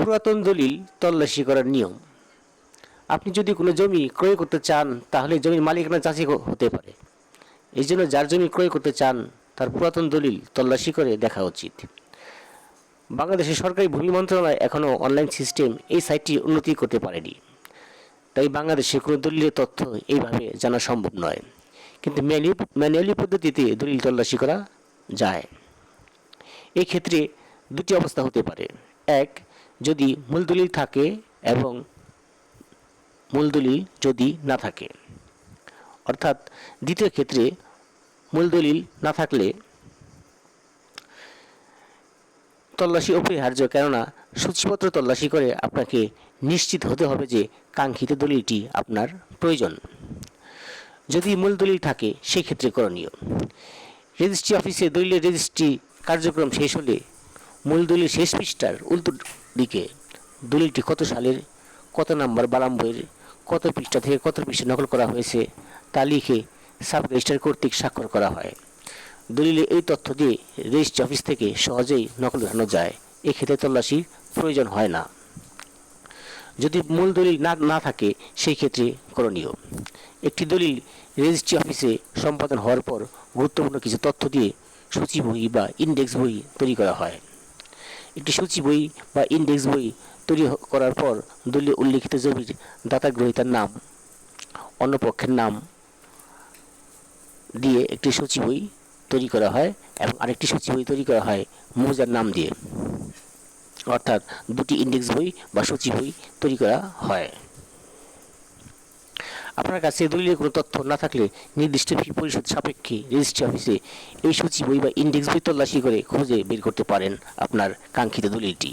পুরাতন দলিল তল্লাশি করার নিয়ম। আপনি যদি কোনো জমি ক্রয় করতে চান তাহলে জমির মালিকানা যাচাই হতে পারে। এই জন্য যার জমি ক্রয় করতে চান তার পুরাতন দলিল তল্লাশি করে দেখা উচিত। বাংলাদেশের সরকারি ভূমি মন্ত্রণালয় এখনও অনলাইন সিস্টেম এই সাইটটি উন্নতি করতে পারেনি, তাই বাংলাদেশে কোনো দলিলের তথ্য এইভাবে জানা সম্ভব নয়, কিন্তু ম্যানুয়ালি পদ্ধতিতে দলিল তল্লাশি করা যায়। এই ক্ষেত্রে দুটি অবস্থা হতে পারে। এক, যদি মূল দলিল থাকে এবং মূল দলিল যদি না থাকে। অর্থাৎ দ্বিতীয় ক্ষেত্রে মূল দলিল না থাকলে তল্লাশি অপরিহার্য, কেননা সূচিপত্র তল্লাশি করে আপনাকে নিশ্চিত হতে হবে যে কাঙ্ক্ষিত দলিলটি আপনার প্রয়োজন। যদি মূল দলিল থাকে সেই ক্ষেত্রে করণীয়, রেজিস্ট্রি অফিসে দলিলের রেজিস্ট্রি কার্যক্রম শেষ হলে মূল দলিল শেষ পৃষ্ঠার উল্টো দিকে দলিলটি কত সালের, কত নম্বর বালাম বইয়ের, কত পৃষ্ঠা থেকে কত পৃষ্ঠা নকল করা হয়েছে তা লিখে সাব রেজিস্ট্রার কর্তৃক স্বাক্ষর করা হয়। দলিলে এই তথ্য দিয়ে রেজিস্ট্রি অফিস থেকে সহজেই নকল উঠানো যায়। এক্ষেত্রে তল্লাশির প্রয়োজন হয় না। যদি মূল দলিল না থাকে সেই ক্ষেত্রে করণীয়, একটি দলিল রেজিস্ট্রি অফিসে সম্পাদন হওয়ার পর গুরুত্বপূর্ণ কিছু তথ্য দিয়ে সূচি বই বা ইন্ডেক্স বই তৈরি করা হয়। একটি সূচি বই বা ইন্ডেক্স বই তৈরি করার পর দলিলে উল্লিখিত জমির দাতা গ্রহীতার নাম, অন্য পক্ষের নাম দিয়ে একটি সূচি বই তৈরি করা হয় এবং আরেকটি সূচি বই তৈরি করা হয় মৌজার নাম দিয়ে। অর্থাৎ দুটি ইন্ডেক্স বই বা সূচি বই তৈরি করা হয়। আপনার কাছে দলিলের কোনো তথ্য না থাকলে নির্দিষ্ট ফি পরিশোধ সাপেক্ষে রেজিস্ট্রি অফিসে এই সূচি বই বা ইন্ডেক্স বই তল্লাশি করে খুঁজে বের করতে পারেন আপনার কাঙ্ক্ষিত দলিলটি।